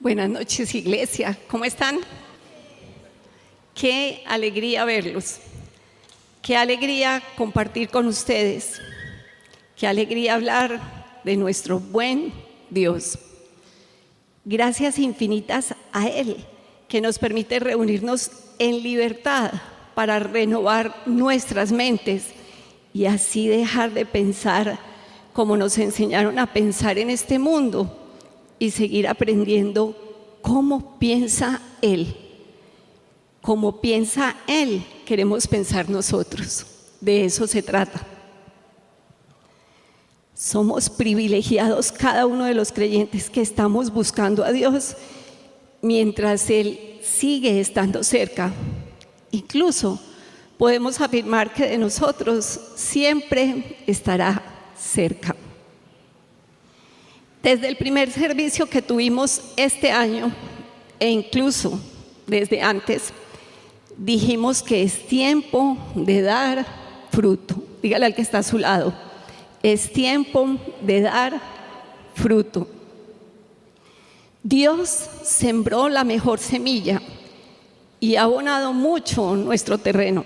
Buenas noches, iglesia. ¿Cómo están? Qué alegría verlos. Qué alegría compartir con ustedes. Qué alegría hablar de nuestro buen Dios. Gracias infinitas a Él, que nos permite reunirnos en libertad para renovar nuestras mentes y así dejar de pensar como nos enseñaron a pensar en este mundo y seguir aprendiendo cómo piensa Él. Como piensa Él, queremos pensar nosotros. De eso se trata. Somos privilegiados cada uno de los creyentes que estamos buscando a Dios mientras Él sigue estando cerca. Incluso podemos afirmar que de nosotros siempre estará cerca. Desde el primer servicio que tuvimos este año, e incluso desde antes, dijimos que es tiempo de dar fruto. Dígale al que está a su lado, es tiempo de dar fruto. Dios sembró la mejor semilla y ha abonado mucho nuestro terreno.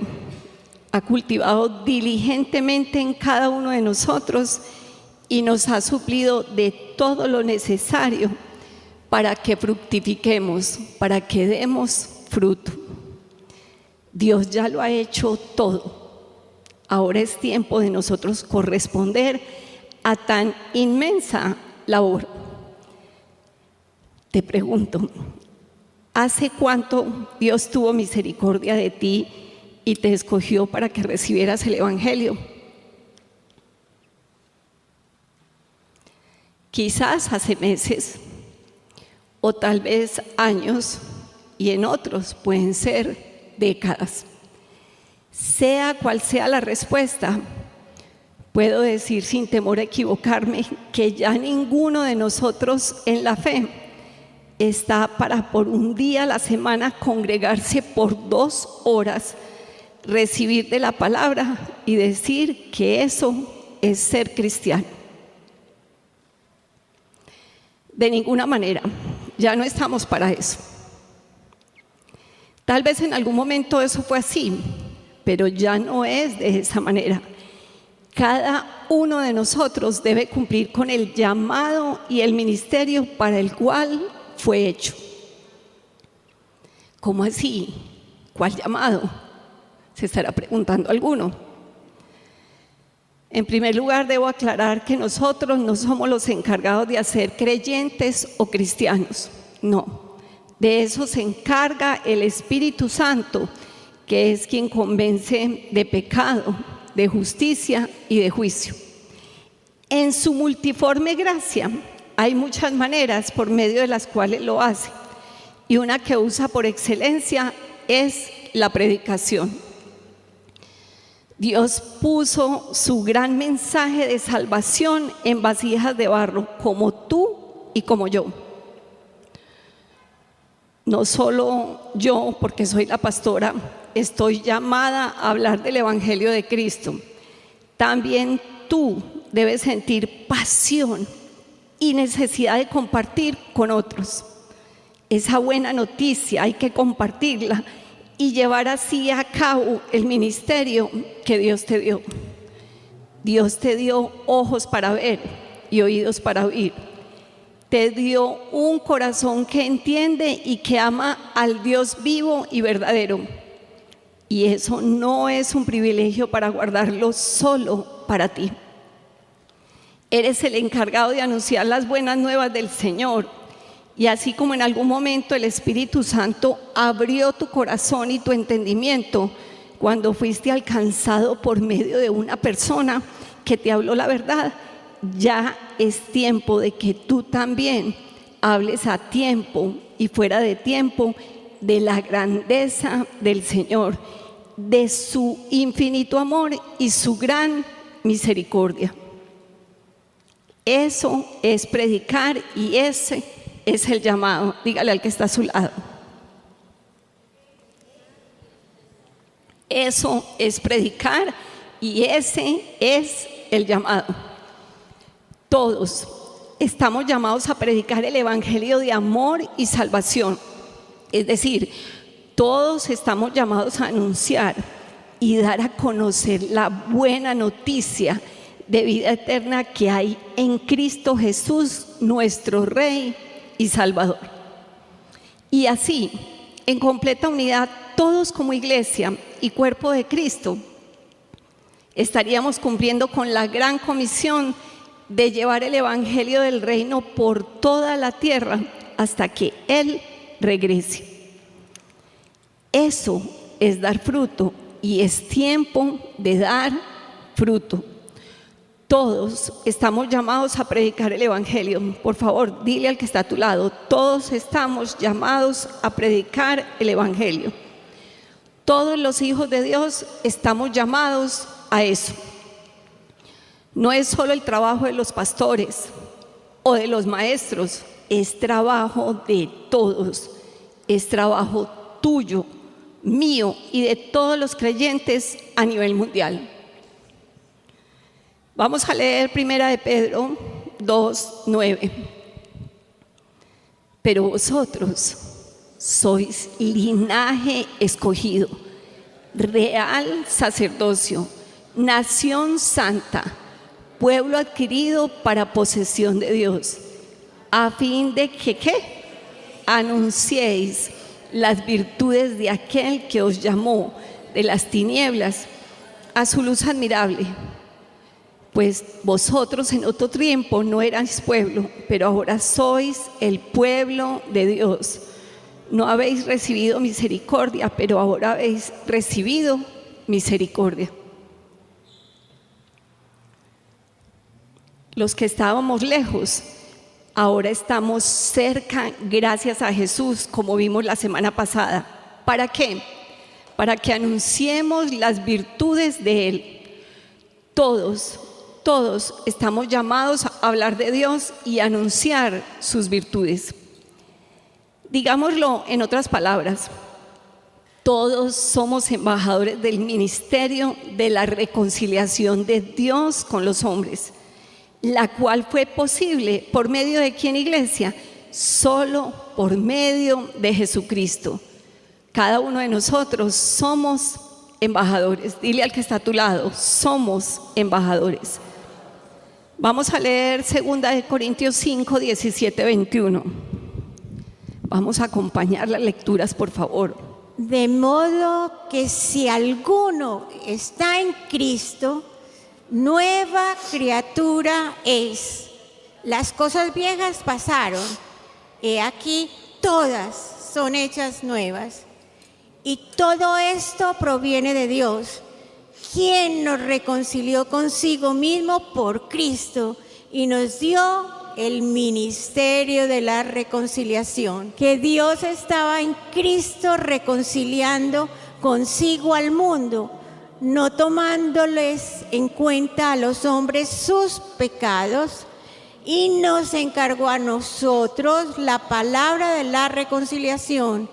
Ha cultivado diligentemente en cada uno de nosotros y nos ha suplido de todo lo necesario para que fructifiquemos, para que demos fruto. Dios ya lo ha hecho todo. Ahora es tiempo de nosotros corresponder a tan inmensa labor. Te pregunto, ¿hace cuánto Dios tuvo misericordia de ti y te escogió para que recibieras el Evangelio? Quizás hace meses o tal vez años, y en otros pueden ser décadas. Sea cual sea la respuesta, puedo decir sin temor a equivocarme que ya ninguno de nosotros en la fe está para por un día a la semana congregarse por 2 horas, recibir de la palabra y decir que eso es ser cristiano. De ninguna manera, ya no estamos para eso. Tal vez en algún momento eso fue así, pero ya no es de esa manera. Cada uno de nosotros debe cumplir con el llamado y el ministerio para el cual fue hecho. ¿Cómo así? ¿Cuál llamado? Se estará preguntando alguno. En primer lugar, debo aclarar que nosotros no somos los encargados de hacer creyentes o cristianos. No, de eso se encarga el Espíritu Santo, que es quien convence de pecado, de justicia y de juicio. En su multiforme gracia hay muchas maneras por medio de las cuales lo hace, y una que usa por excelencia es la predicación. Dios puso su gran mensaje de salvación en vasijas de barro, como tú y como yo. No solo yo, porque soy la pastora, estoy llamada a hablar del Evangelio de Cristo. También tú debes sentir pasión y necesidad de compartir con otros. Esa buena noticia hay que compartirla y llevar así a cabo el ministerio que Dios te dio. Dios te dio ojos para ver y oídos para oír. Te dio un corazón que entiende y que ama al Dios vivo y verdadero. Y eso no es un privilegio para guardarlo solo para ti. Eres el encargado de anunciar las buenas nuevas del Señor. Y así como en algún momento el Espíritu Santo abrió tu corazón y tu entendimiento cuando fuiste alcanzado por medio de una persona que te habló la verdad, ya es tiempo de que tú también hables a tiempo y fuera de tiempo de la grandeza del Señor, de su infinito amor y su gran misericordia. Eso es predicar y ese es el llamado. Dígale al que está a su lado. Eso es predicar y ese es el llamado. Todos, estamos llamados a predicar el evangelio de amor y salvación. Es decir, todos estamos llamados a anunciar y dar a conocer la buena noticia de vida eterna que hay en Cristo Jesús, nuestro Rey y Salvador. Y así, en completa unidad, todos como iglesia y cuerpo de Cristo, estaríamos cumpliendo con la gran comisión de llevar el evangelio del reino por toda la tierra hasta que Él regrese. Eso es dar fruto y es tiempo de dar fruto. Todos estamos llamados a predicar el evangelio. Por favor, dile al que está a tu lado, todos estamos llamados a predicar el evangelio. Todos los hijos de Dios estamos llamados a eso. No es solo el trabajo de los pastores o de los maestros, es trabajo de todos, es trabajo tuyo, mío y de todos los creyentes a nivel mundial. Vamos a leer 1 de Pedro 2:9. Pero vosotros sois linaje escogido, real sacerdocio, nación santa, pueblo adquirido para posesión de Dios, a fin de que ¿qué? Anunciéis las virtudes de aquel que os llamó de las tinieblas a su luz admirable. Pues vosotros en otro tiempo no erais pueblo, pero ahora sois el pueblo de Dios. No habéis recibido misericordia, pero ahora habéis recibido misericordia. Los que estábamos lejos, ahora estamos cerca gracias a Jesús, como vimos la semana pasada. ¿Para qué? Para que anunciemos las virtudes de Él. Todos estamos llamados a hablar de Dios y anunciar sus virtudes. Digámoslo en otras palabras, todos somos embajadores del ministerio de la reconciliación de Dios con los hombres, la cual fue posible por medio de ¿quién, iglesia? Solo por medio de Jesucristo. Cada uno de nosotros somos embajadores. Dile al que está a tu lado, somos embajadores. Vamos a leer 2 Corintios 5, 17, 21. Vamos a acompañar las lecturas, por favor. De modo que si alguno está en Cristo, nueva criatura es. Las cosas viejas pasaron, he aquí todas son hechas nuevas. Y todo esto proviene de Dios, quien nos reconcilió consigo mismo por Cristo y nos dio el ministerio de la reconciliación. Que Dios estaba en Cristo reconciliando consigo al mundo, no tomándoles en cuenta a los hombres sus pecados, y nos encargó a nosotros la palabra de la reconciliación.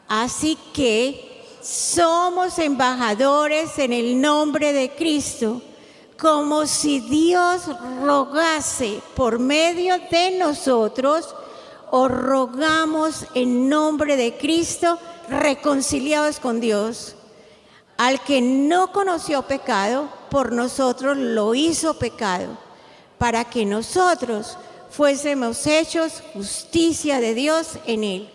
Así que somos embajadores en el nombre de Cristo, como si Dios rogase por medio de nosotros. Os rogamos en nombre de Cristo, reconciliados con Dios. Al que no conoció pecado, por nosotros lo hizo pecado, para que nosotros fuésemos hechos justicia de Dios en él.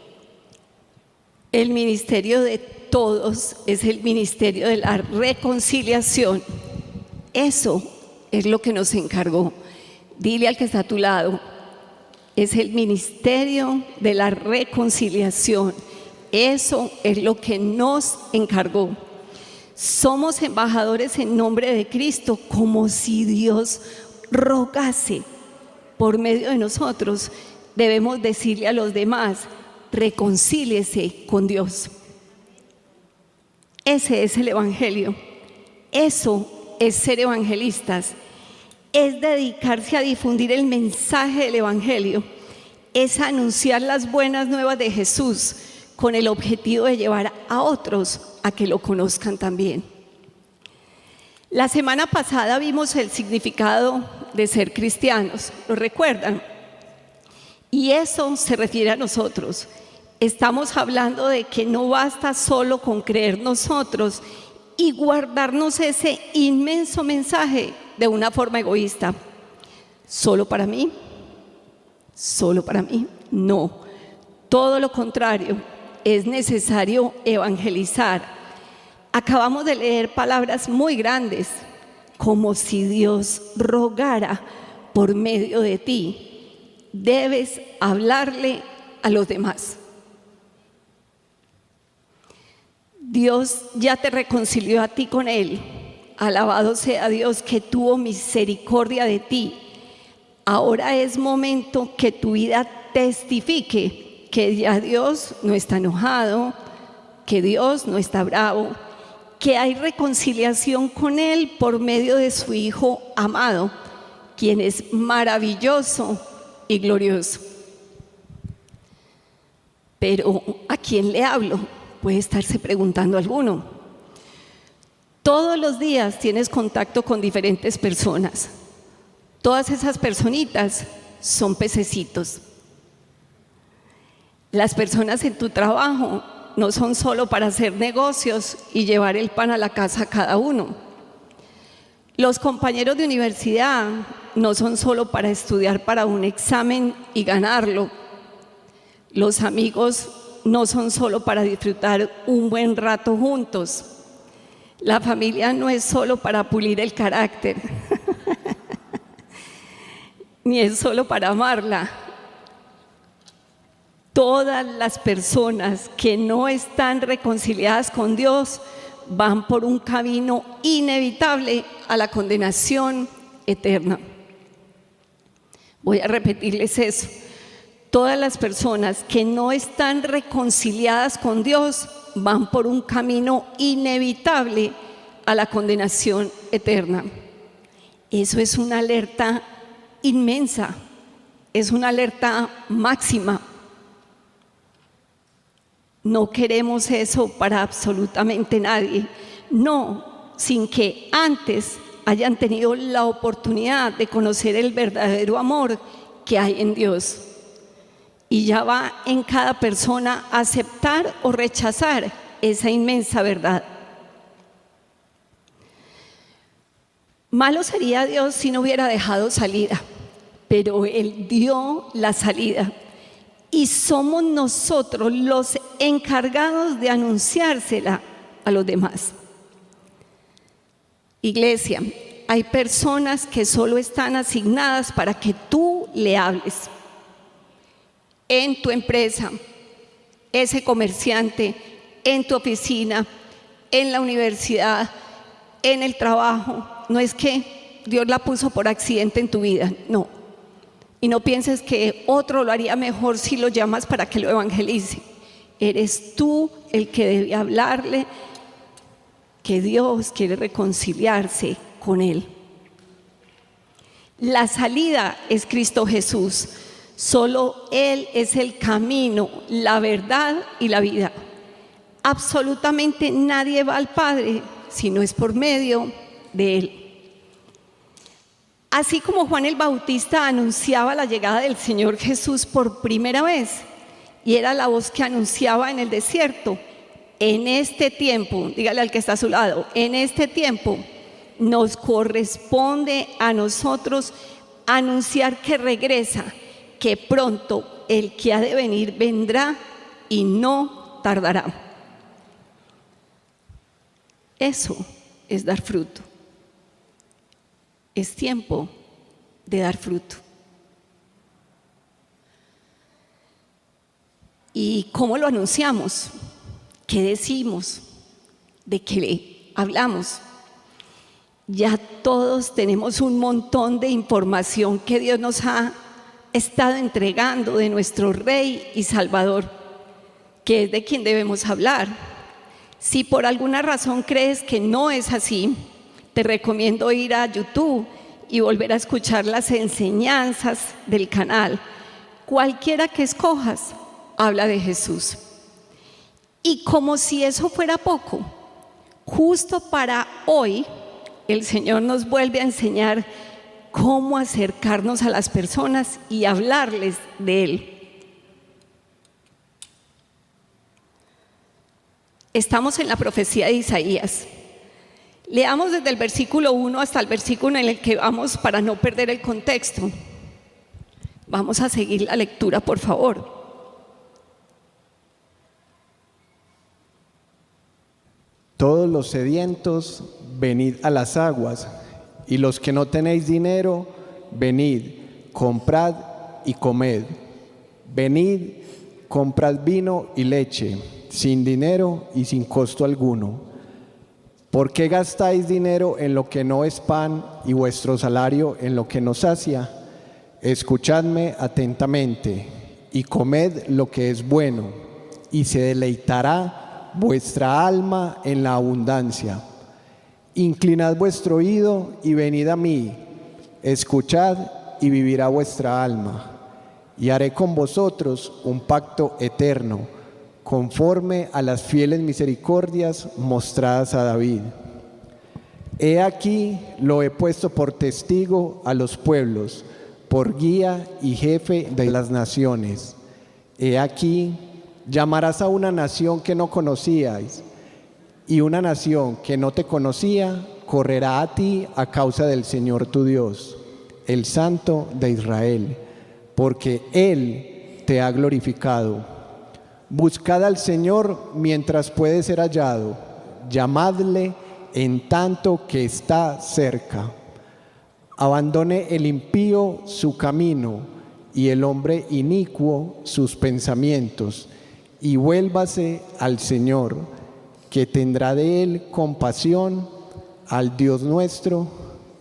El ministerio de todos es el ministerio de la reconciliación. Eso es lo que nos encargó. Dile al que está a tu lado, es el ministerio de la reconciliación. Eso es lo que nos encargó. Somos embajadores en nombre de Cristo, como si Dios rogase por medio de nosotros. Debemos decirle a los demás, reconcíliese con Dios. Ese es el evangelio. Eso es ser evangelistas. Es dedicarse a difundir el mensaje del evangelio. Es anunciar las buenas nuevas de Jesús con el objetivo de llevar a otros a que lo conozcan también. La semana pasada vimos el significado de ser cristianos. ¿Lo recuerdan? Y eso se refiere a nosotros. Estamos hablando de que no basta solo con creer nosotros y guardarnos ese inmenso mensaje de una forma egoísta. ¿Solo para mí? ¿Solo para mí? No. Todo lo contrario, es necesario evangelizar. Acabamos de leer palabras muy grandes, como si Dios rogara por medio de ti. Debes hablarle a los demás. Dios ya te reconcilió a ti con Él. Alabado sea Dios que tuvo misericordia de ti. Ahora es momento que tu vida testifique que ya Dios no está enojado, que Dios no está bravo, que hay reconciliación con Él por medio de su Hijo amado, quien es maravilloso y glorioso. Pero ¿a quién le hablo? Puede estarse preguntando alguno. Todos los días tienes contacto con diferentes personas. Todas esas personitas son pececitos. Las personas en tu trabajo no son solo para hacer negocios y llevar el pan a la casa a cada uno. Los compañeros de universidad no son solo para estudiar para un examen y ganarlo. Los amigos no son solo para disfrutar un buen rato juntos. La familia no es solo para pulir el carácter, ni es solo para amarla. Todas las personas que no están reconciliadas con Dios van por un camino inevitable a la condenación eterna. Voy a repetirles eso. Todas las personas que no están reconciliadas con Dios van por un camino inevitable a la condenación eterna. Eso es una alerta inmensa, es una alerta máxima. No queremos eso para absolutamente nadie, no, sin que antes hayan tenido la oportunidad de conocer el verdadero amor que hay en Dios. Y ya va en cada persona aceptar o rechazar esa inmensa verdad. Malo sería Dios si no hubiera dejado salida, pero Él dio la salida. Y somos nosotros los encargados de anunciársela a los demás. Iglesia, hay personas que solo están asignadas para que tú le hables. En tu empresa, ese comerciante, en tu oficina, en la universidad, en el trabajo. No es que Dios la puso por accidente en tu vida, no. Y no pienses que otro lo haría mejor si lo llamas para que lo evangelice. Eres tú el que debe hablarle que Dios quiere reconciliarse con Él. La salida es Cristo Jesús. Solo Él es el camino, la verdad y la vida. Absolutamente nadie va al Padre si no es por medio de Él. Así como Juan el Bautista anunciaba la llegada del Señor Jesús por primera vez, y era la voz que anunciaba en el desierto, en este tiempo, dígale al que está a su lado, en este tiempo nos corresponde a nosotros anunciar que regresa, que pronto el que ha de venir vendrá y no tardará. Eso es dar fruto. Es tiempo de dar fruto. ¿Y cómo lo anunciamos? ¿Qué decimos? ¿De qué le hablamos? Ya todos tenemos un montón de información que Dios nos ha estado entregando de nuestro Rey y Salvador, que es de quien debemos hablar. Si por alguna razón crees que no es así, te recomiendo ir a YouTube y volver a escuchar las enseñanzas del canal. Cualquiera que escojas, habla de Jesús. Y como si eso fuera poco, justo para hoy, el Señor nos vuelve a enseñar cómo acercarnos a las personas y hablarles de Él. Estamos en la profecía de Isaías. Leamos desde el versículo 1 hasta el versículo en el que vamos para no perder el contexto. Vamos a seguir la lectura, por favor. Todos los sedientos, venid a las aguas, y los que no tenéis dinero, venid, comprad y comed. Venid, comprad vino y leche, sin dinero y sin costo alguno. ¿Por qué gastáis dinero en lo que no es pan y vuestro salario en lo que no sacia? Escuchadme atentamente y comed lo que es bueno, y se deleitará vuestra alma en la abundancia. Inclinad vuestro oído y venid a mí, escuchad y vivirá vuestra alma, y haré con vosotros un pacto eterno, conforme a las fieles misericordias mostradas a David. He aquí lo he puesto por testigo a los pueblos, por guía y jefe de las naciones. He aquí, llamarás a una nación que no conocíais, y una nación que no te conocía correrá a ti a causa del Señor tu Dios, el Santo de Israel, porque Él te ha glorificado. Buscad al Señor mientras puede ser hallado, llamadle en tanto que está cerca. Abandone el impío su camino y el hombre inicuo sus pensamientos, y vuélvase al Señor, que tendrá de él compasión, al Dios nuestro,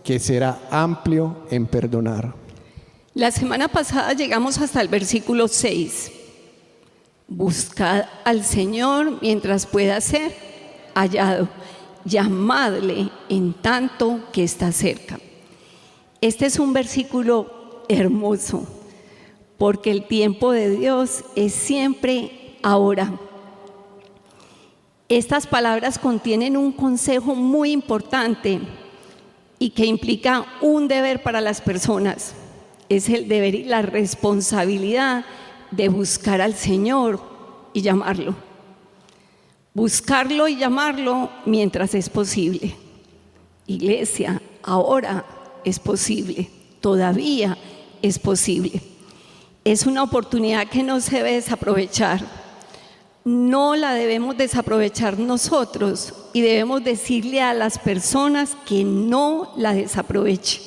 que será amplio en perdonar. La semana pasada llegamos hasta el versículo 6. Buscad al Señor mientras pueda ser hallado, llamadle en tanto que está cerca. Este es un versículo hermoso, porque el tiempo de Dios es siempre ahora. Estas palabras contienen un consejo muy importante y que implica un deber para las personas. Es el deber y la responsabilidad de buscar al Señor y llamarlo. Buscarlo y llamarlo mientras es posible. Iglesia, ahora es posible, todavía es posible. Es una oportunidad que no se debe desaprovechar. No la debemos desaprovechar nosotros y debemos decirle a las personas que no la desaprovechen.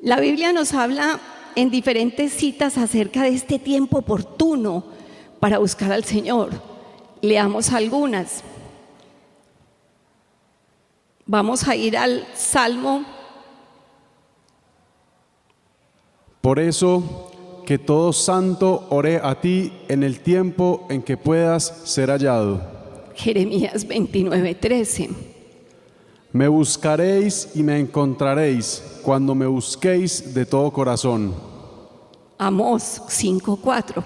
La Biblia nos habla en diferentes citas acerca de este tiempo oportuno para buscar al Señor. Leamos algunas. Vamos a ir al Salmo. Por eso, que todo santo ore a ti en el tiempo en que puedas ser hallado. Jeremías 29:13. Me buscaréis y me encontraréis cuando me busquéis de todo corazón. Amós 5:4.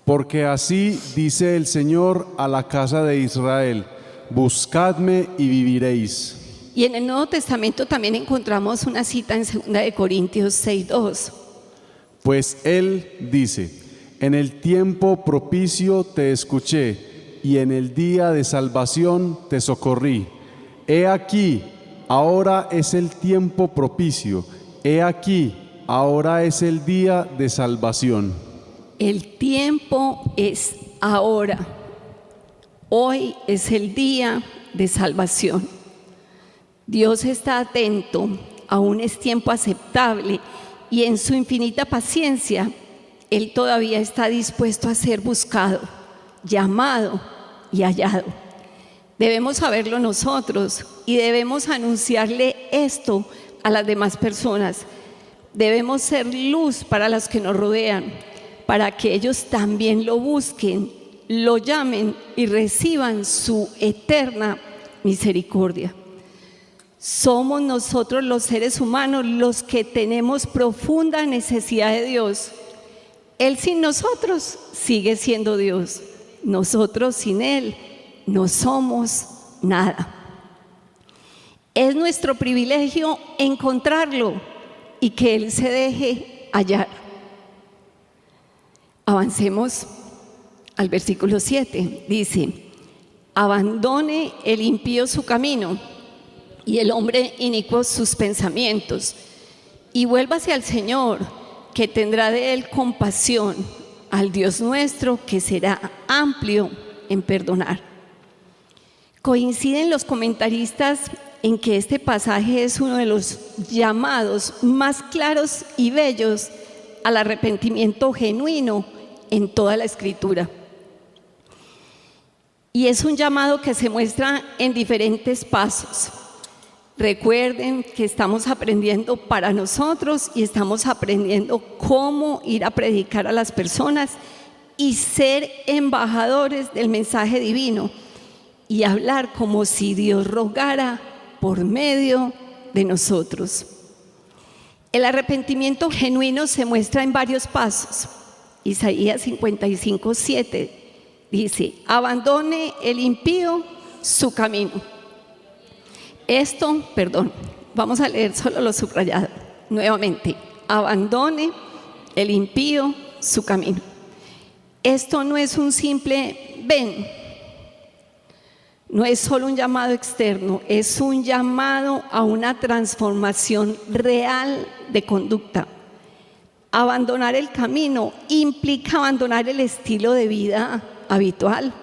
Porque así dice el Señor a la casa de Israel: buscadme y viviréis. Y en el Nuevo Testamento también encontramos una cita en 2 Corintios 6:2. Pues Él dice: en el tiempo propicio te escuché, y en el día de salvación te socorrí. He aquí, ahora es el tiempo propicio. He aquí, ahora es el día de salvación. El tiempo es ahora. Hoy es el día de salvación. Dios está atento, aún es tiempo aceptable, y en su infinita paciencia, Él todavía está dispuesto a ser buscado, llamado y hallado. Debemos saberlo nosotros y debemos anunciarle esto a las demás personas. Debemos ser luz para los que nos rodean, para que ellos también lo busquen, lo llamen y reciban su eterna misericordia. Somos nosotros los seres humanos los que tenemos profunda necesidad de Dios. Él sin nosotros sigue siendo Dios. Nosotros sin Él no somos nada. Es nuestro privilegio encontrarlo y que Él se deje hallar. Avancemos al versículo 7. Dice: abandone el impío su camino y el hombre inicuo sus pensamientos, y vuélvase al Señor, que tendrá de él compasión, al Dios nuestro, que será amplio en perdonar. Coinciden los comentaristas en que este pasaje es uno de los llamados más claros y bellos al arrepentimiento genuino en toda la Escritura. Y es un llamado que se muestra en diferentes pasos. Recuerden que estamos aprendiendo para nosotros y estamos aprendiendo cómo ir a predicar a las personas y ser embajadores del mensaje divino y hablar como si Dios rogara por medio de nosotros. El arrepentimiento genuino se muestra en varios pasos. Isaías 55:7 dice: abandone el impío su camino. Vamos a leer solo lo subrayado. Nuevamente: abandone el impío su camino. Esto no es un simple ven, no es solo un llamado externo, es un llamado a una transformación real de conducta. Abandonar el camino implica abandonar el estilo de vida habitual,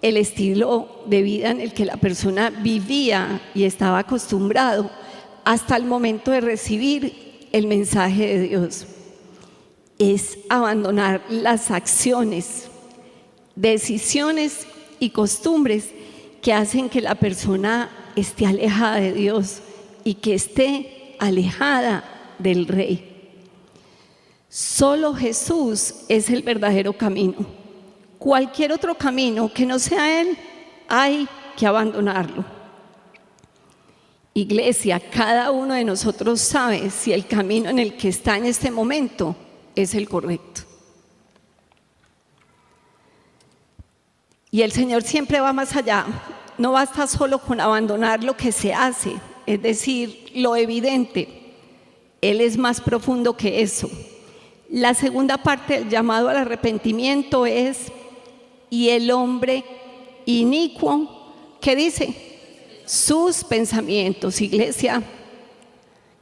el estilo de vida en el que la persona vivía y estaba acostumbrado hasta el momento de recibir el mensaje de Dios. Es abandonar las acciones, decisiones y costumbres que hacen que la persona esté alejada de Dios y que esté alejada del Rey. Solo Jesús es el verdadero camino. Cualquier otro camino que no sea Él, hay que abandonarlo. Iglesia, cada uno de nosotros sabe si el camino en el que está en este momento es el correcto. Y el Señor siempre va más allá. No basta solo con abandonar lo que se hace, es decir, lo evidente. Él es más profundo que eso. La segunda parte del llamado al arrepentimiento es: y el hombre inicuo, ¿qué dice? Sus pensamientos. Iglesia,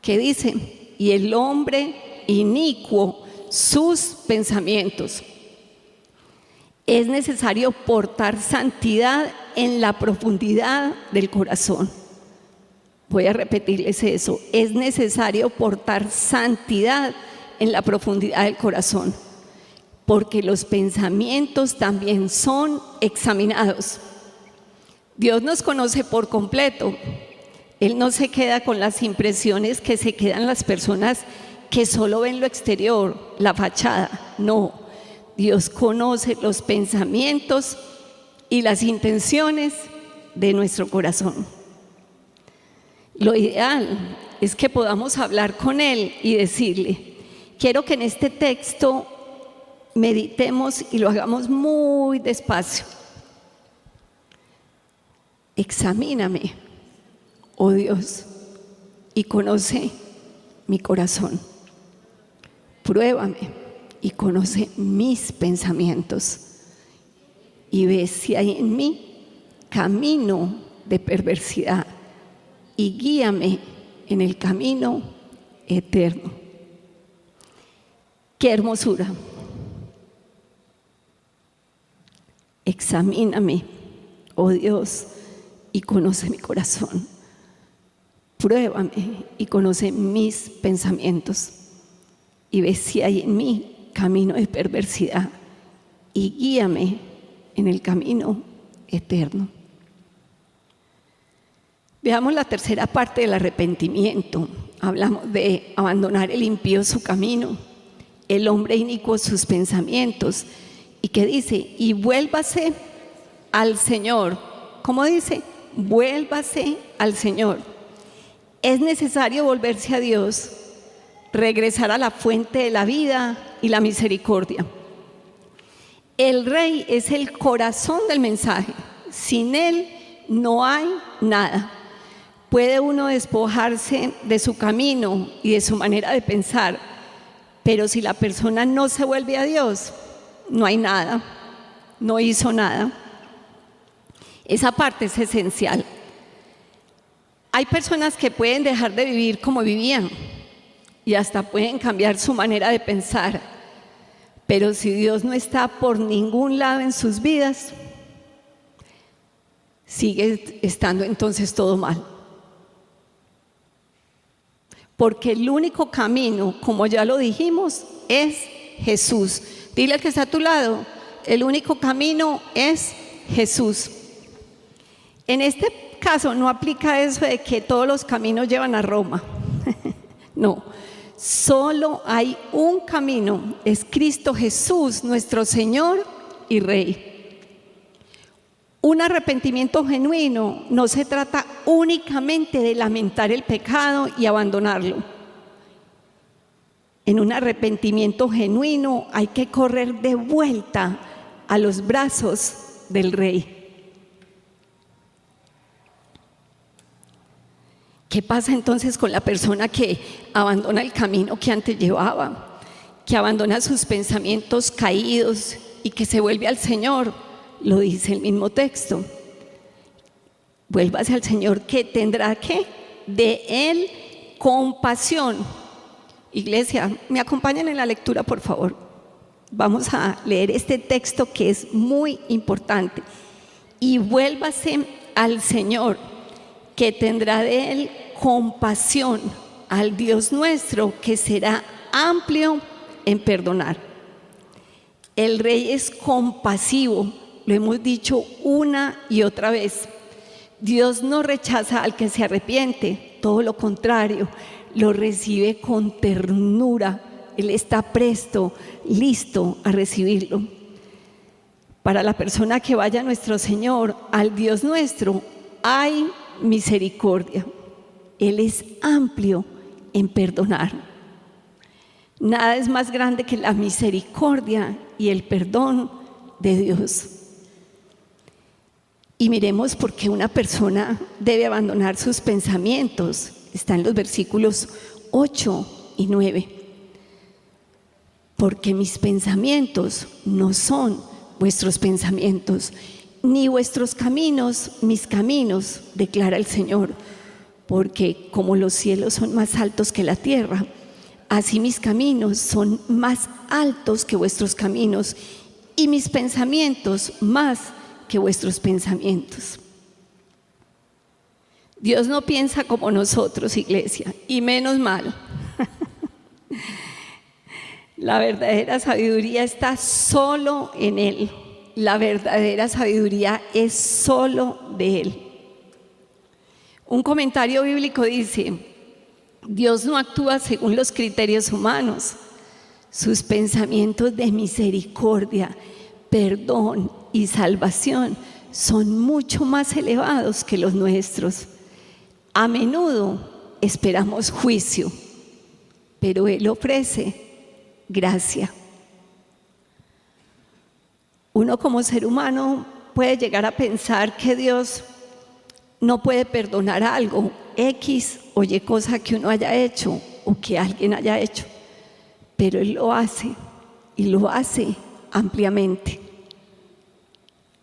¿qué dice? Y el hombre inicuo, sus pensamientos. Es necesario portar santidad en la profundidad del corazón. Voy a repetirles eso. Es necesario portar santidad en la profundidad del corazón, porque los pensamientos también son examinados. Dios nos conoce por completo. Él no se queda con las impresiones que se quedan las personas que solo ven lo exterior, la fachada. No, Dios conoce los pensamientos y las intenciones de nuestro corazón. Lo ideal es que podamos hablar con Él y decirle: quiero que en este texto meditemos y lo hagamos muy despacio. Examíname, oh Dios, y conoce mi corazón. Pruébame y conoce mis pensamientos. Y ve si hay en mí camino de perversidad. Y guíame en el camino eterno. ¡Qué hermosura! Examíname, oh Dios, y conoce mi corazón. Pruébame y conoce mis pensamientos. Y ve si hay en mí camino de perversidad. Y guíame en el camino eterno. Veamos la tercera parte del arrepentimiento. Hablamos de abandonar el impío su camino, el hombre inicuo sus pensamientos. ¿Y qué dice? Y vuélvase al Señor. ¿Cómo dice? Vuélvase al Señor. Es necesario volverse a Dios, regresar a la fuente de la vida y la misericordia. El Rey es el corazón del mensaje. Sin Él no hay nada. Puede uno despojarse de su camino y de su manera de pensar, pero si la persona no se vuelve a Dios, no hay nada, no hizo nada. Esa parte es esencial. Hay personas que pueden dejar de vivir como vivían y hasta pueden cambiar su manera de pensar, pero si Dios no está por ningún lado en sus vidas, sigue estando entonces todo mal. Porque el único camino, como ya lo dijimos, es Jesús. Dile al que está a tu lado, el único camino es Jesús. En este caso no aplica eso de que todos los caminos llevan a Roma. No, solo hay un camino, es Cristo Jesús, nuestro Señor y Rey. Un arrepentimiento genuino no se trata únicamente de lamentar el pecado y abandonarlo. En un arrepentimiento genuino hay que correr de vuelta a los brazos del Rey. ¿Qué pasa entonces con la persona que abandona el camino que antes llevaba, que abandona sus pensamientos caídos y que se vuelve al Señor? Lo dice el mismo texto. Vuélvase al Señor, que tendrá que de Él compasión. Iglesia, ¿me acompañan en la lectura, por favor? Vamos a leer este texto que es muy importante. Y vuélvase al Señor, que tendrá de Él compasión, al Dios nuestro, que será amplio en perdonar. El Rey es compasivo. Lo hemos dicho una y otra vez. Dios no rechaza al que se arrepiente, todo lo contrario, lo recibe con ternura. Él está presto, listo a recibirlo. Para la persona que vaya a nuestro Señor, al Dios nuestro, hay misericordia. Él es amplio en perdonar. Nada es más grande que la misericordia y el perdón de Dios. Y miremos por qué una persona debe abandonar sus pensamientos. Está en los versículos 8 y 9. Porque mis pensamientos no son vuestros pensamientos, ni vuestros caminos mis caminos, declara el Señor. Porque como los cielos son más altos que la tierra, así mis caminos son más altos que vuestros caminos, y mis pensamientos más que vuestros pensamientos. Dios no piensa como nosotros, iglesia, y menos mal. La verdadera sabiduría está solo en Él. La verdadera sabiduría es solo de Él. Un comentario bíblico dice: Dios no actúa según los criterios humanos. Sus pensamientos de misericordia, perdón y salvación son mucho más elevados que los nuestros. A menudo esperamos juicio, pero Él ofrece gracia. Uno como ser humano puede llegar a pensar que Dios no puede perdonar algo, X o Y cosa que uno haya hecho o que alguien haya hecho, pero Él lo hace y lo hace ampliamente.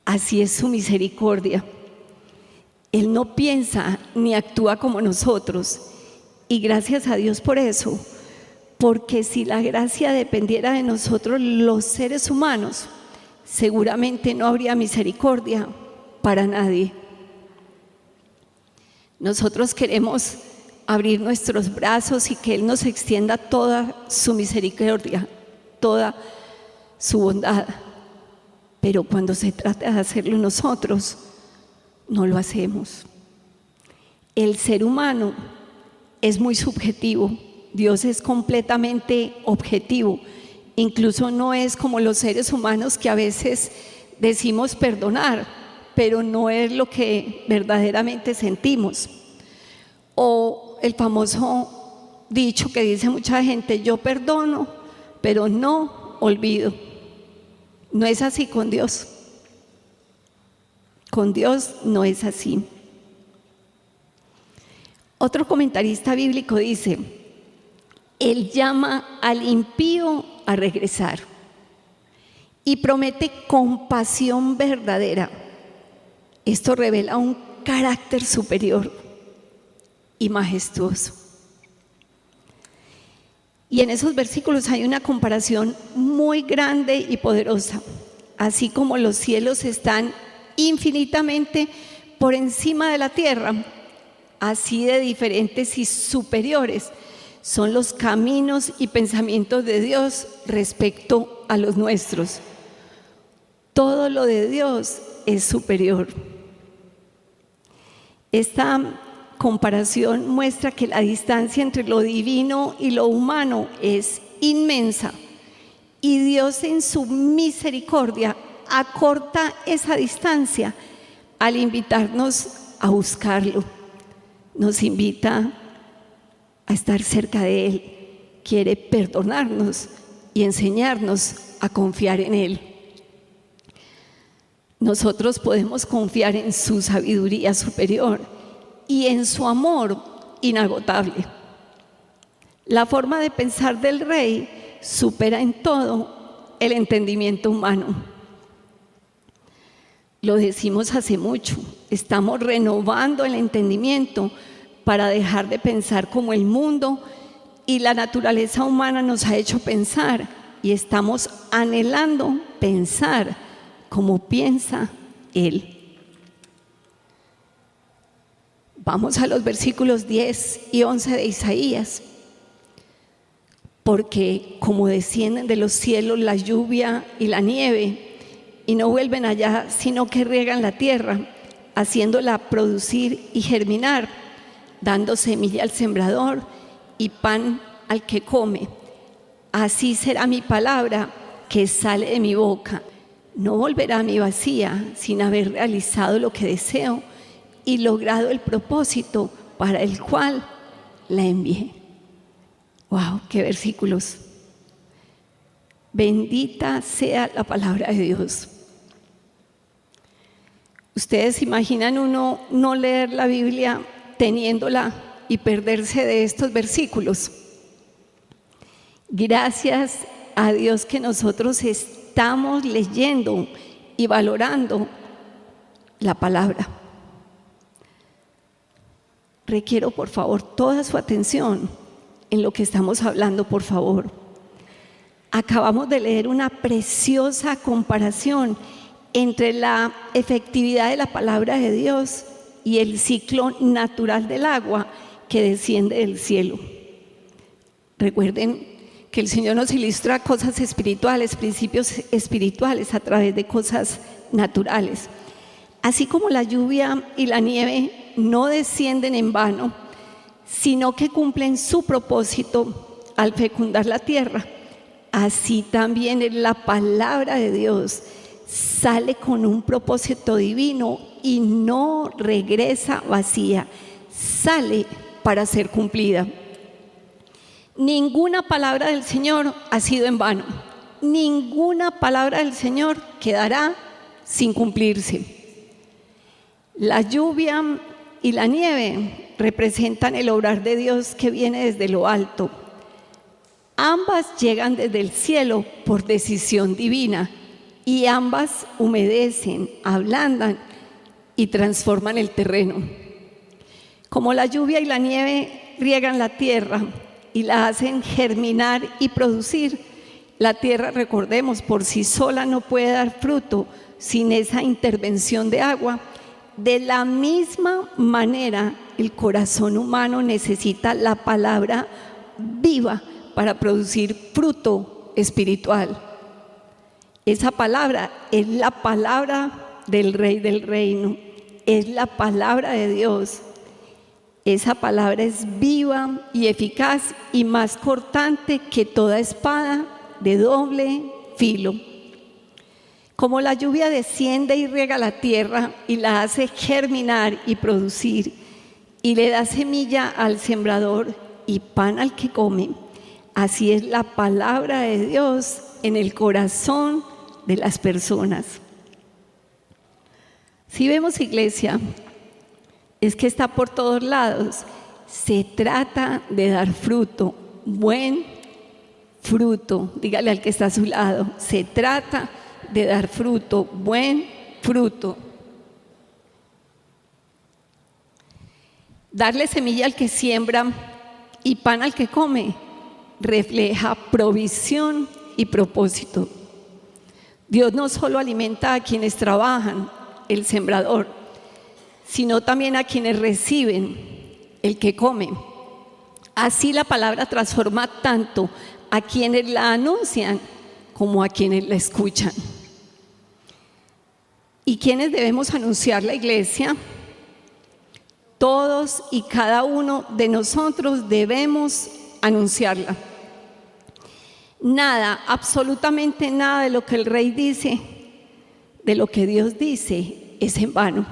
Así es su misericordia. Él no piensa ni actúa como nosotros, y gracias a Dios por eso, porque si la gracia dependiera de nosotros los seres humanos, seguramente no habría misericordia para nadie. Nosotros queremos abrir nuestros brazos y que Él nos extienda toda su misericordia, toda su bondad. Pero cuando se trata de hacerlo nosotros, no lo hacemos. El ser humano es muy subjetivo, Dios es completamente objetivo. Incluso no es como los seres humanos que a veces decimos perdonar, pero no es lo que verdaderamente sentimos. O el famoso dicho que dice mucha gente: yo perdono, pero no olvido. No es así con Dios. Con Dios no es así. Otro comentarista bíblico dice: Él llama al impío a regresar y promete compasión verdadera. Esto revela un carácter superior y majestuoso. Y en esos versículos hay una comparación muy grande y poderosa. Así como los cielos están infinitamente por encima de la tierra, así de diferentes y superiores son los caminos y pensamientos de Dios respecto a los nuestros. Todo lo de Dios es superior. Esta comparación muestra que la distancia entre lo divino y lo humano es inmensa, y Dios en su misericordia acorta esa distancia al invitarnos a buscarlo. Nos invita a estar cerca de Él, quiere perdonarnos y enseñarnos a confiar en Él. Nosotros podemos confiar en su sabiduría superior y en su amor inagotable. La forma de pensar del Rey supera en todo el entendimiento humano. Lo decimos hace mucho, estamos renovando el entendimiento para dejar de pensar como el mundo y la naturaleza humana nos ha hecho pensar, y estamos anhelando pensar como piensa Él. Vamos a los versículos 10 y 11 de Isaías. Porque como descienden de los cielos la lluvia y la nieve, y no vuelven allá, sino que riegan la tierra, haciéndola producir y germinar, dando semilla al sembrador y pan al que come, así será mi palabra que sale de mi boca. No volverá a mí vacía, sin haber realizado lo que deseo y logrado el propósito para el cual la envié. ¡Wow! ¡Qué versículos! Bendita sea la palabra de Dios. ¿Ustedes imaginan uno no leer la Biblia teniéndola y perderse de estos versículos? Gracias a Dios que nosotros estamos leyendo y valorando la palabra. Requiero, por favor, toda su atención en lo que estamos hablando, por favor. Acabamos de leer una preciosa comparación entre la efectividad de la palabra de Dios y el ciclo natural del agua que desciende del cielo. Recuerden que el Señor nos ilustra cosas espirituales, principios espirituales a través de cosas naturales. Así como la lluvia y la nieve no descienden en vano, sino que cumplen su propósito al fecundar la tierra, así también la palabra de Dios sale con un propósito divino y no regresa vacía, sale para ser cumplida. Ninguna palabra del Señor ha sido en vano, ninguna palabra del Señor quedará sin cumplirse. La lluvia y la nieve representan el obrar de Dios que viene desde lo alto. Ambas llegan desde el cielo por decisión divina y ambas humedecen, ablandan y transforman el terreno. Como la lluvia y la nieve riegan la tierra y la hacen germinar y producir, la tierra, recordemos, por sí sola no puede dar fruto sin esa intervención de agua. De la misma manera, el corazón humano necesita la palabra viva para producir fruto espiritual. Esa palabra es la palabra del Rey del Reino, es la palabra de Dios. Esa palabra es viva y eficaz y más cortante que toda espada de doble filo. Como la lluvia desciende y riega la tierra y la hace germinar y producir, y le da semilla al sembrador y pan al que come, así es la palabra de Dios en el corazón de las personas. Si vemos iglesia, es que está por todos lados. Se trata de dar fruto, buen fruto. Dígale al que está a su lado, se trata de dar fruto, buen fruto. Darle semilla al que siembra y pan al que come refleja provisión y propósito. Dios no solo alimenta a quienes trabajan, el sembrador, sino también a quienes reciben, el que come. Así la palabra transforma tanto a quienes la anuncian como a quienes la escuchan. ¿Y quiénes debemos anunciar la iglesia? Todos y cada uno de nosotros debemos anunciarla. Nada, absolutamente nada de lo que el Rey dice, de lo que Dios dice, es en vano.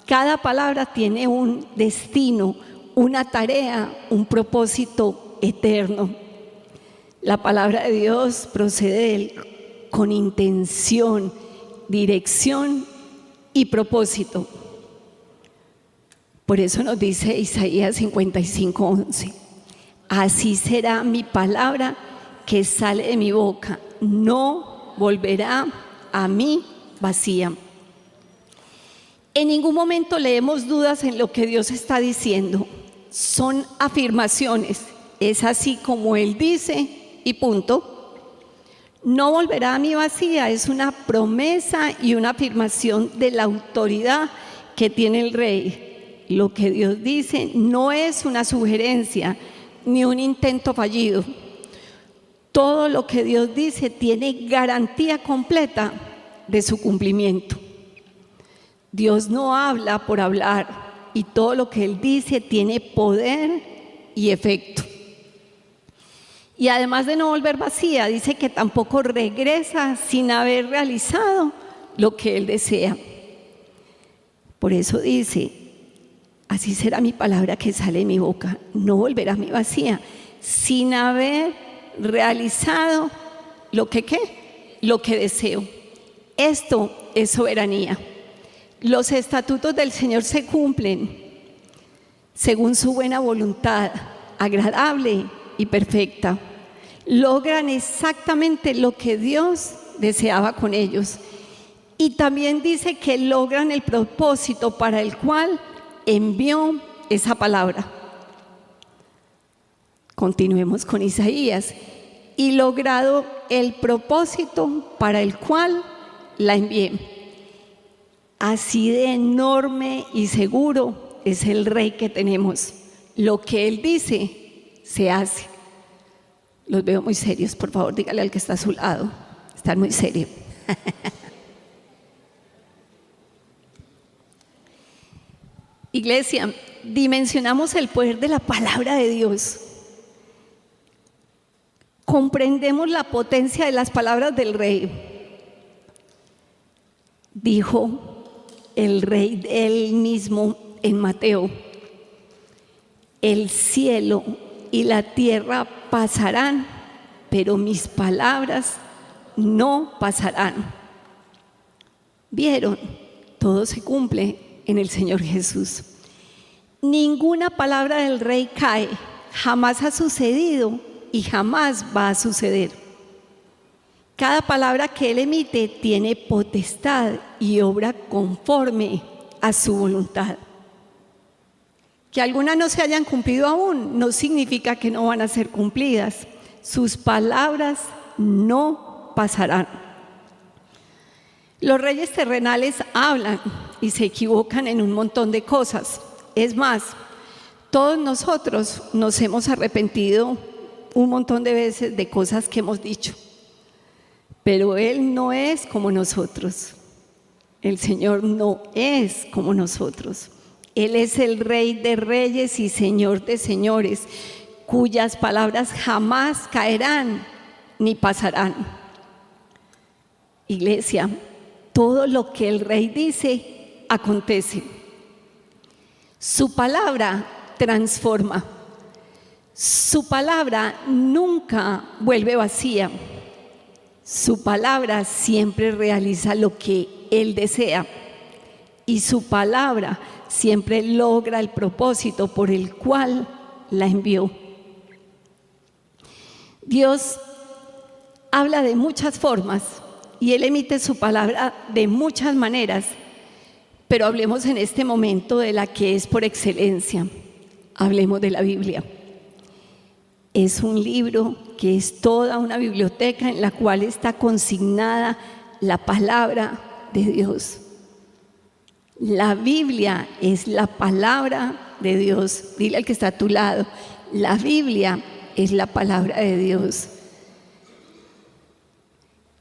Cada palabra tiene un destino, una tarea, un propósito eterno. La palabra de Dios procede de Él con intención, dirección y propósito. Por eso nos dice Isaías 55:11, así será mi palabra que sale de mi boca, no volverá a mí vacía. En ningún momento leemos dudas en lo que Dios está diciendo. Son afirmaciones, es así como Él dice y punto. No volverá a mí vacía, es una promesa y una afirmación de la autoridad que tiene el Rey. Lo que Dios dice no es una sugerencia ni un intento fallido. Todo lo que Dios dice tiene garantía completa de su cumplimiento. Dios no habla por hablar y todo lo que Él dice tiene poder y efecto. Y además de no volver vacía, dice que tampoco regresa sin haber realizado lo que Él desea. Por eso dice, así será mi palabra que sale de mi boca, no volverá a mí vacía, sin haber realizado lo que deseo. Esto es soberanía. Los estatutos del Señor se cumplen según su buena voluntad, agradable y perfecta. Logran exactamente lo que Dios deseaba con ellos. Y también dice que logran el propósito para el cual envió esa palabra. Continuemos con Isaías. Y logrado el propósito para el cual la envié. Así de enorme y seguro es el Rey que tenemos. Lo que Él dice, se hace. Los veo muy serios, por favor, dígale al que está a su lado. Están muy serios. Iglesia, dimensionamos el poder de la palabra de Dios. Comprendemos la potencia de las palabras del Rey. Dijo el Rey él mismo en Mateo, el cielo y la tierra pasarán, pero mis palabras no pasarán. ¿Vieron? Todo se cumple en el Señor Jesús. Ninguna palabra del Rey cae, jamás ha sucedido y jamás va a suceder. Cada palabra que Él emite tiene potestad y obra conforme a su voluntad. Que algunas no se hayan cumplido aún no significa que no van a ser cumplidas. Sus palabras no pasarán. Los reyes terrenales hablan y se equivocan en un montón de cosas. Es más, todos nosotros nos hemos arrepentido un montón de veces de cosas que hemos dicho. Pero Él no es como nosotros. El Señor no es como nosotros. Él es el Rey de reyes y Señor de señores, cuyas palabras jamás caerán ni pasarán. Iglesia, todo lo que el Rey dice, acontece. Su palabra transforma. Su palabra nunca vuelve vacía. Su palabra siempre realiza lo que Él desea. y su palabra siempre logra el propósito por el cual la envió. Dios habla de muchas formas y Él emite su palabra de muchas maneras, pero hablemos en este momento de la que es por excelencia. Hablemos de la Biblia. Es un libro que es toda una biblioteca en la cual está consignada la palabra de Dios. La Biblia es la palabra de Dios. Dile al que está a tu lado, la Biblia es la palabra de Dios.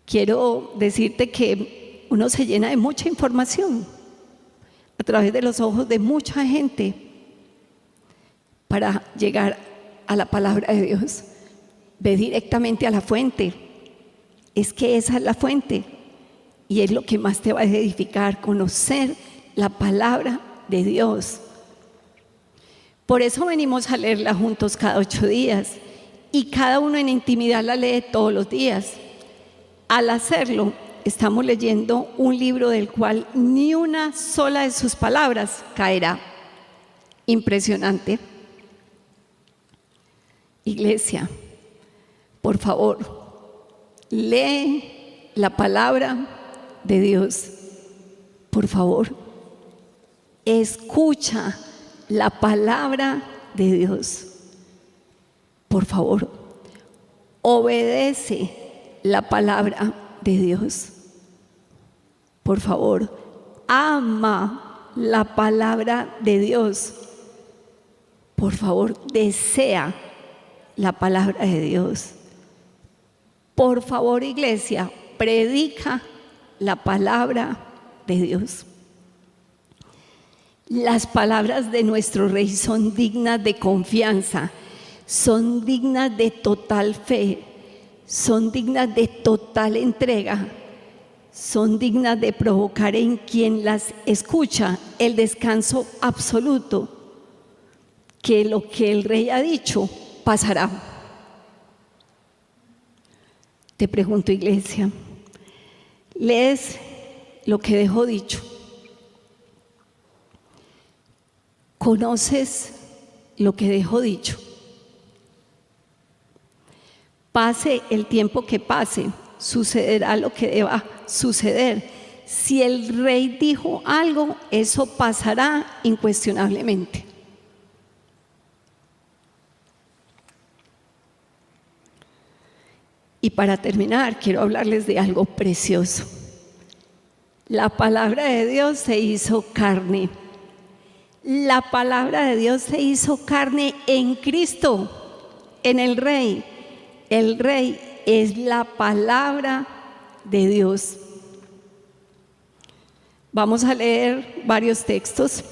Quiero decirte que uno se llena de mucha información a través de los ojos de mucha gente para llegar a la palabra de Dios. Ve directamente a la fuente. Es que esa es la fuente y es lo que más te va a edificar, conocer la palabra de Dios. Por eso venimos a leerla juntos cada 8 días y cada uno en intimidad la lee todos los días. Al hacerlo, estamos leyendo un libro del cual ni una sola de sus palabras caerá. Impresionante. Iglesia, por favor, lee la palabra de Dios. Por favor, escucha la palabra de Dios. Por favor, obedece la palabra de Dios. Por favor, ama la palabra de Dios. Por favor, desea la palabra de Dios. Por favor, iglesia, predica la palabra de Dios. Las palabras de nuestro Rey son dignas de confianza, son dignas de total fe, son dignas de total entrega, son dignas de provocar en quien las escucha el descanso absoluto, que lo que el Rey ha dicho pasará. Te pregunto, iglesia, ¿lees lo que dejó dicho? ¿Conoces lo que dejó dicho? Pase el tiempo que pase, sucederá lo que deba suceder. Si el Rey dijo algo, eso pasará incuestionablemente. Y para terminar, quiero hablarles de algo precioso. La palabra de Dios se hizo carne. La palabra de Dios se hizo carne en Cristo, en el Rey. El Rey es la palabra de Dios. Vamos a leer varios textos.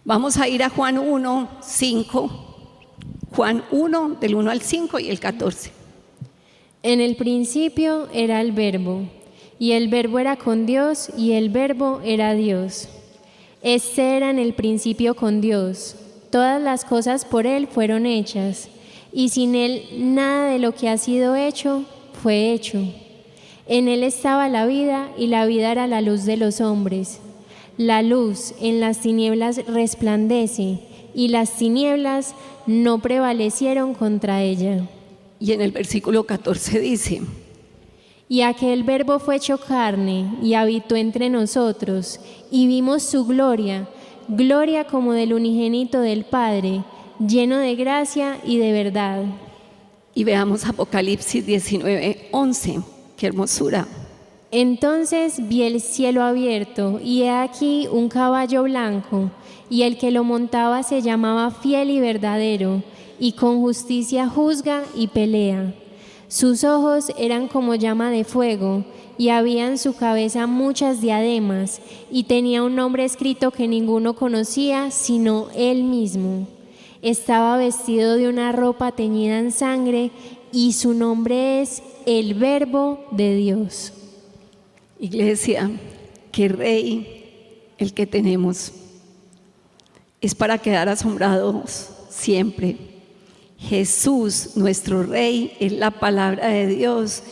Vamos a ir a Juan 1, 5. Juan 1, del 1 al 5 y el 14. En el principio era el Verbo, y el Verbo era con Dios, y el Verbo era Dios. Este era en el principio con Dios. Todas las cosas por Él fueron hechas, y sin Él nada de lo que ha sido hecho fue hecho. En Él estaba la vida, y la vida era la luz de los hombres. La luz en las tinieblas resplandece, y las tinieblas no prevalecieron contra ella. Y en el versículo 14 dice: Y aquel Verbo fue hecho carne y habitó entre nosotros, y vimos su gloria, gloria como del unigénito del Padre, lleno de gracia y de verdad. Y veamos Apocalipsis 19, 11. ¡Qué hermosura! Entonces vi el cielo abierto, y he aquí un caballo blanco, y el que lo montaba se llamaba Fiel y Verdadero, y con justicia juzga y pelea. Sus ojos eran como llama de fuego, y había en su cabeza muchas diademas, y tenía un nombre escrito que ninguno conocía sino él mismo. Estaba vestido de una ropa teñida en sangre, y su nombre es el Verbo de Dios. Iglesia, qué Rey el que tenemos. Es para quedar asombrados siempre. Jesús, nuestro Rey, es la palabra de Dios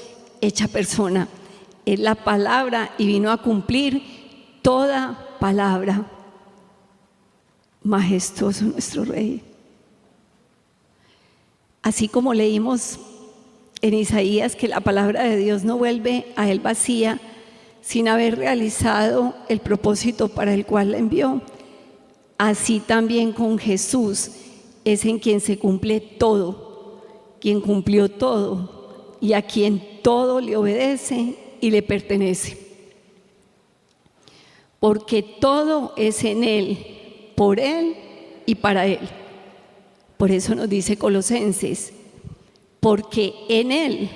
hecha persona. Es la palabra y vino a cumplir toda palabra. Majestuoso nuestro Rey. Así como leímos en Isaías que la palabra de Dios no vuelve a él vacía sin haber realizado el propósito para el cual la envió, así también con Jesús es en quien se cumple todo, quien cumplió todo y a quien todo le obedece y le pertenece. Porque todo es en Él, por Él y para Él. Por eso nos dice Colosenses, porque en Él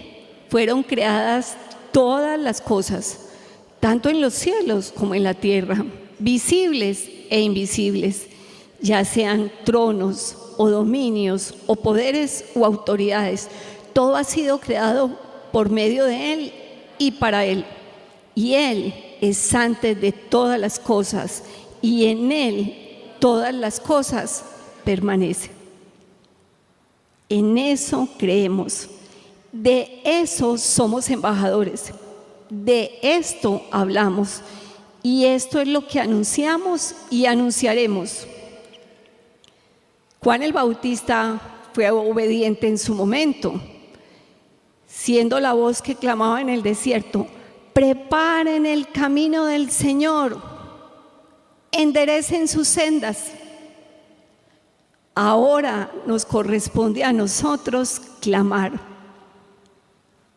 fueron creadas todas las cosas, tanto en los cielos como en la tierra, visibles e invisibles, ya sean tronos o dominios o poderes o autoridades. Todo ha sido creado por medio de Él y para Él. Y Él es antes de todas las cosas, y en Él todas las cosas permanecen. En eso creemos, de eso somos embajadores, de esto hablamos, y esto es lo que anunciamos y anunciaremos. Juan el Bautista fue obediente en su momento, siendo la voz que clamaba en el desierto: preparen el camino del Señor, enderecen sus sendas. Ahora nos corresponde a nosotros clamar: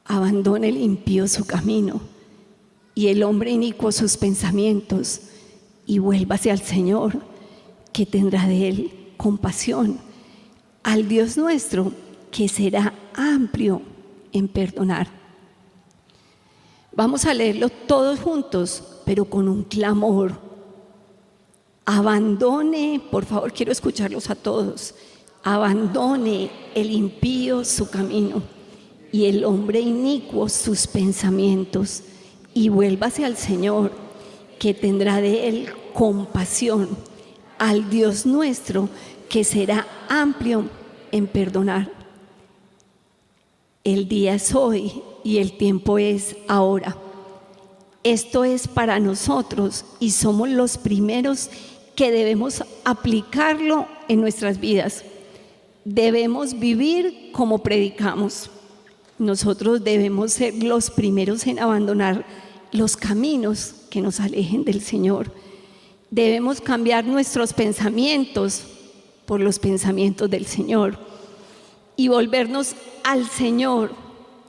abandone el impío su camino y el hombre inicuo sus pensamientos, y vuélvase al Señor, que tendrá de él compasión, al Dios nuestro, que será amplio en perdonar. Vamos a leerlo todos juntos, pero con un clamor. Abandone, por favor, quiero escucharlos a todos. Abandone el impío su camino y el hombre inicuo sus pensamientos, y vuélvase al Señor, que tendrá de él compasión, al Dios nuestro, que será amplio en perdonar. El día es hoy y el tiempo es ahora. Esto es para nosotros y somos los primeros que debemos aplicarlo en nuestras vidas. Debemos vivir como predicamos. Nosotros debemos ser los primeros en abandonar los caminos que nos alejen del Señor. Debemos cambiar nuestros pensamientos por los pensamientos del Señor y volvernos al Señor,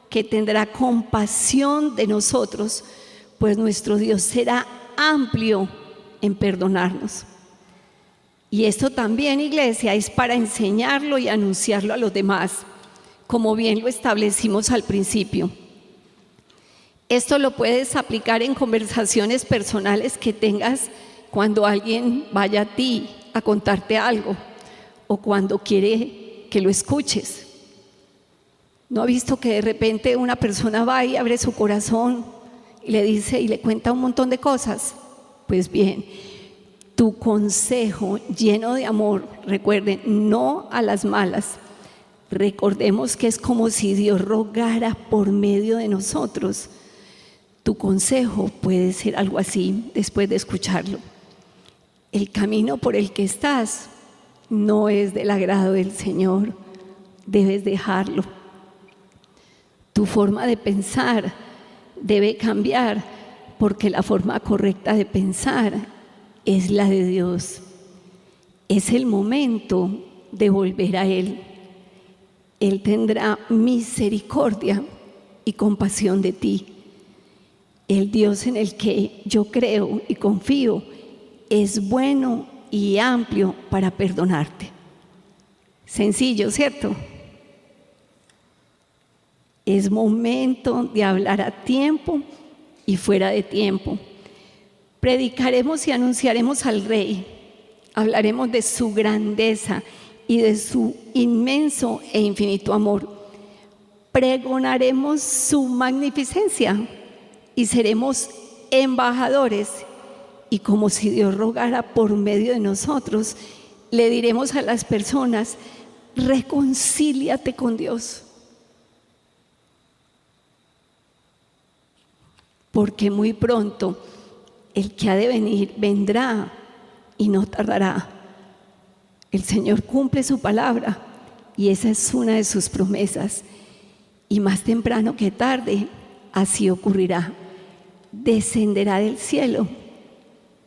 que tendrá compasión de nosotros, pues nuestro Dios será amplio en perdonarnos. Y esto también, iglesia, es para enseñarlo y anunciarlo a los demás, como bien lo establecimos al principio. Esto lo puedes aplicar en conversaciones personales que tengas cuando alguien vaya a ti a contarte algo o cuando quiere que lo escuches. ¿No ha visto que de repente una persona va y abre su corazón y le dice y le cuenta un montón de cosas? Pues bien, tu consejo lleno de amor, recuerden, no a las malas. Recordemos que es como si Dios rogara por medio de nosotros. Tu consejo puede ser algo así después de escucharlo. El camino por el que estás no es del agrado del Señor, debes dejarlo. Tu forma de pensar debe cambiar, porque la forma correcta de pensar es la de Dios. Es el momento de volver a Él. Él tendrá misericordia y compasión de ti. El Dios en el que yo creo y confío es bueno y amplio para perdonarte. Sencillo, ¿cierto? Es momento de hablar a tiempo y fuera de tiempo. Predicaremos y anunciaremos al Rey. Hablaremos de su grandeza y de su inmenso e infinito amor. Pregonaremos su magnificencia y seremos embajadores. Y como si Dios rogara por medio de nosotros, le diremos a las personas: reconcíliate con Dios. Porque muy pronto El que ha de venir vendrá y no tardará. El Señor cumple su palabra y esa es una de sus promesas. Y más temprano que tarde, así ocurrirá. Descenderá del cielo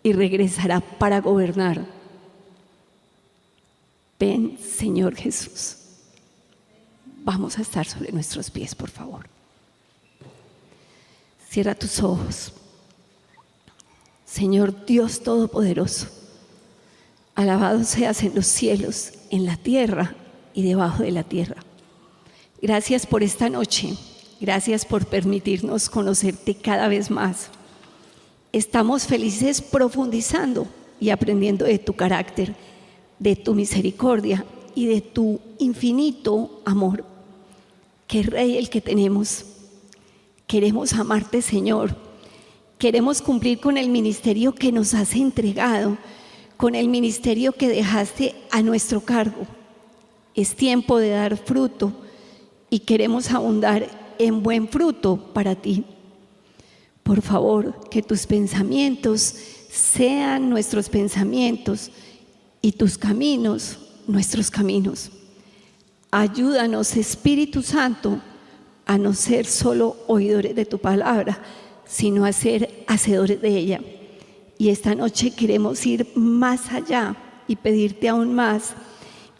y regresará para gobernar. Ven, Señor Jesús. Vamos a estar sobre nuestros pies, por favor. Cierra tus ojos. Señor Dios Todopoderoso, alabado seas en los cielos, en la tierra y debajo de la tierra. Gracias por esta noche. Gracias por permitirnos conocerte cada vez más. Estamos felices profundizando y aprendiendo de tu carácter, de tu misericordia y de tu infinito amor. Qué Rey el que tenemos. Queremos amarte, Señor. Queremos cumplir con el ministerio que nos has entregado, con el ministerio que dejaste a nuestro cargo. Es tiempo de dar fruto y queremos abundar en buen fruto para ti. Por favor, que tus pensamientos sean nuestros pensamientos y tus caminos nuestros caminos. Ayúdanos, Espíritu Santo, a no ser solo oidores de tu palabra, sino a ser hacedores de ella. Y esta noche queremos ir más allá y pedirte aún más.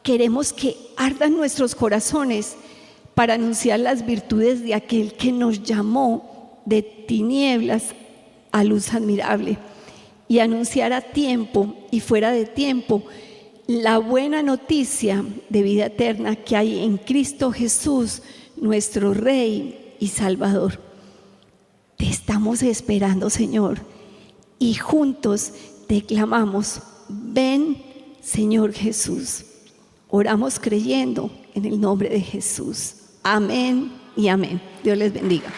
Queremos que ardan nuestros corazones para anunciar las virtudes de aquel que nos llamó de tinieblas a luz admirable y anunciar a tiempo y fuera de tiempo la buena noticia de vida eterna que hay en Cristo Jesús, nuestro Rey y Salvador. Te estamos esperando, Señor, y juntos te clamamos: ven, Señor Jesús. Oramos creyendo en el nombre de Jesús. Amén y amén. Dios les bendiga.